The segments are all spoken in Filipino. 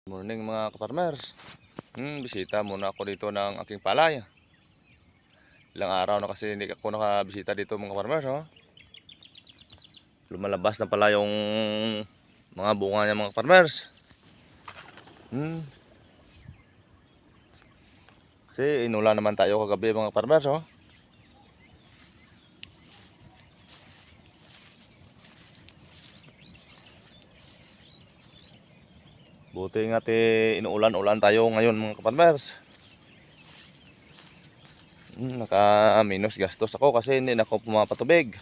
Morning mga kaparmers. Bisita muna ako dito ng aking palay. Ilang araw na kasi hindi ako nakabisita dito mga kaparmers. Oh. Lumalabas na pala yung mga bunga niya mga kaparmers. Kasi inulan naman tayo kagabi mga kaparmers. Oh. Buti nga inuulan-ulan tayo ngayon mga kaparmers. Naka-minus gastos ako kasi hindi na ako pumapatubig.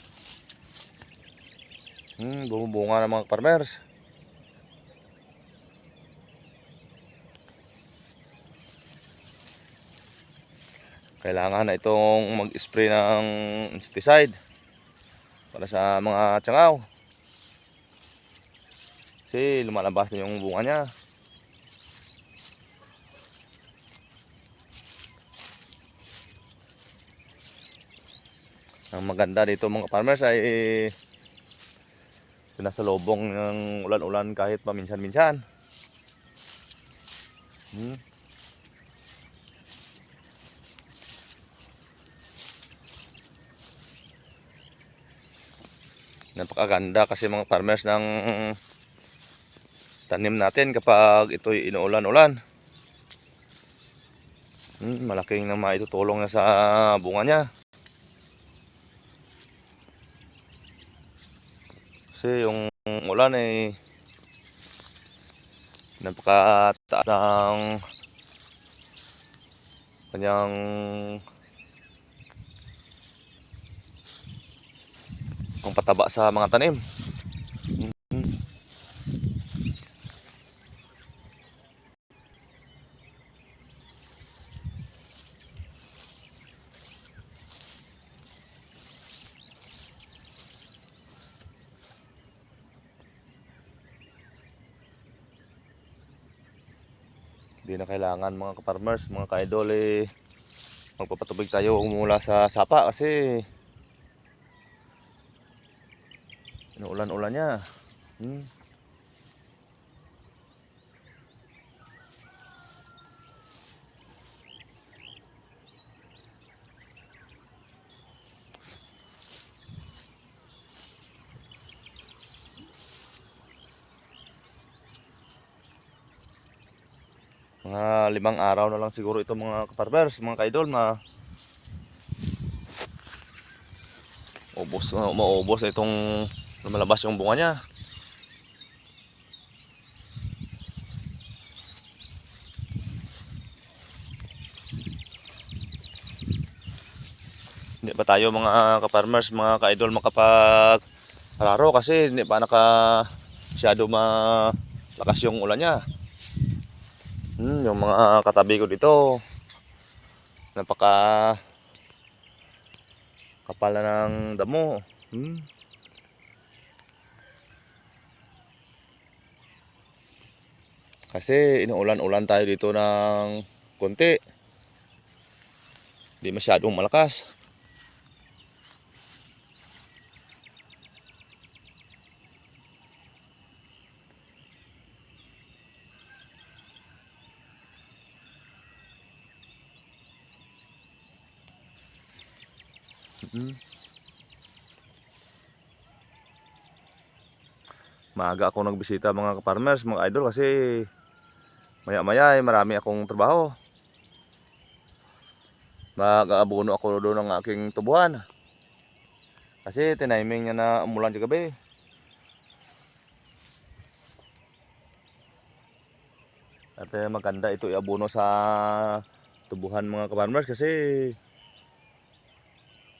Bumubunga ng mga kaparmers. Kailangan na itong mag-spray ng insecticide para sa mga tsangaw. Kasi lumalabas na yung bunga niya. Ang maganda dito mga farmers ay pinasalubong ng ulan-ulan kahit paminsan-minsan. Napakaganda kasi mga farmers ng tanim natin kapag ito'y inuulan-ulan. Malaking na maitutulong na sa bunga niya. Kasi yung ulan ay napakataas ng kanyang pangpataba sa mga tanim. Hindi na kailangan mga kaparmers, mga ka-idol magpapatubig tayo mula sa sapa kasi inuulan-ulan niya. Mga 5 araw na lang siguro ito mga kaparmers, mga ka-idol, maubos na itong lumalabas yung bunga niya. Hindi pa tayo mga ka-farmers, mga ka-idol makapag-araro kasi hindi pa masyado malakas yung ulan niya. Yung mga katabi ko dito napaka kapal na ng damo. Kasi inuulan-ulan tayo dito ng konti. Hindi masyadong malakas. Maaga ako nagbisita mga ka-farmers, mga idol kasi maya-maya ay marami akong trabaho. Mag-aabono ako doon ng aking tubuhan. Kasi tiniming niya na umulan kagabi. At maganda ito iabono sa tubuhan mga ka-farmers kasi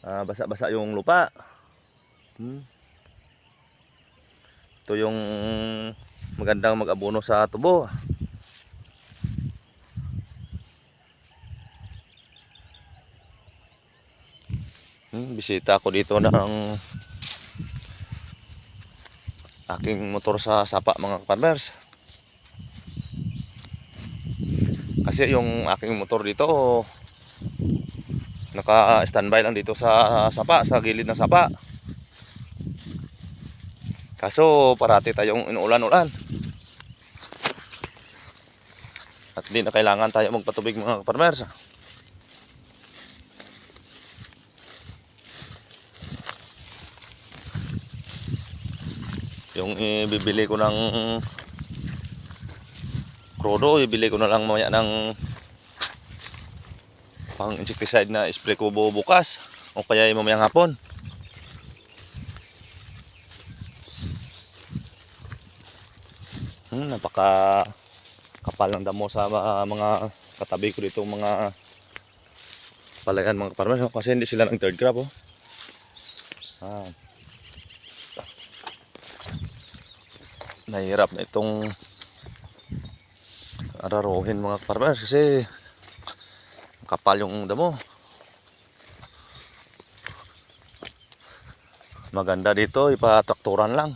basa-basa yung lupa. Ito yung magandang mag-abono sa tubo. Bisita ako dito ng aking motor sa sapa mga farmers. Kasi yung aking motor dito naka-standby lang dito sa sapa, sa gilid ng sapa. Kaso parati tayong inuulan-ulan. At hindi na kailangan tayo magpatubig mga kaparmers. Yung ibibili ko ng krodo, ibili ko na lang mamaya ng pang insecticide na spray ko bukas o kaya mamayang hapon. Napaka kapal ng damo sa mga katabi ko dito, mga palayan mga kaparmers, kasi hindi sila ng third crop. Nahihirap na itong araruhin mga kaparmers kasi kapal yung damo. Maganda dito ipatrakturan lang,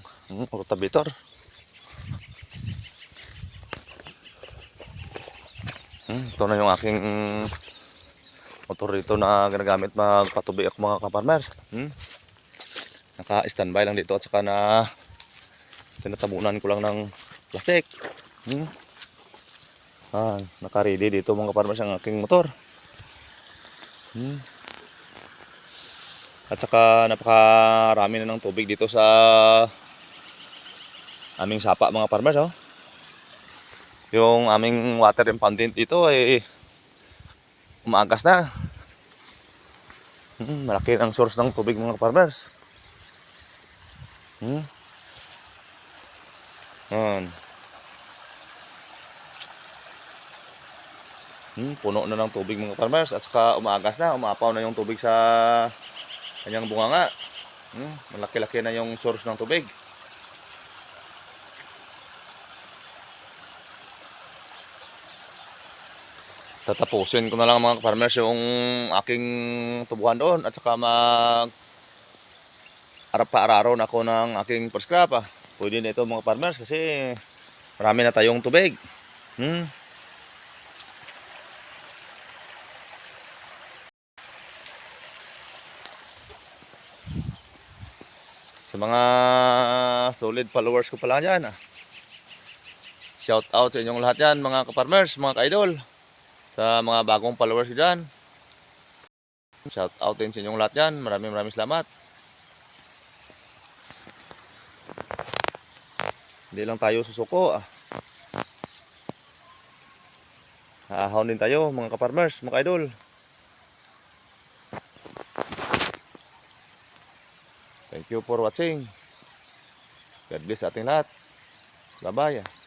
rotator. Ito na yung aking motor dito na ginagamit magpatubi ako mga kaparmers. Naka-standby lang dito at saka na tinatabunan ko lang ng plastic. Naka-ready dito mga kaparmers ang aking motor. At saka napakarami na ng tubig dito sa aming sapa mga farmers. Yung aming water impoundment dito ay umaagas na. Malaki ang source ng tubig mga farmers. Puno na ng tubig mga farmers at saka umaagas na, umaapaw na yung tubig sa kanyang bunganga. Malaki-laki na yung source ng tubig. Tatapusin ko na lang mga farmers yung aking tubuhan doon at saka arap-araron ako ng aking first crop. Pwede na ito mga farmers kasi marami na tayong tubig. Sa mga solid followers ko pala dyan, shout out sa inyong lahat yan mga ka-farmers, mga ka-idol. Sa mga bagong followers ko dyan, shout out din sa inyong lahat yan. Maraming salamat. Hindi lang tayo susuko. Haahon din tayo mga ka-farmers, mga ka-idol. Thank you for watching. God bless sa ating lahat. Bye-bye.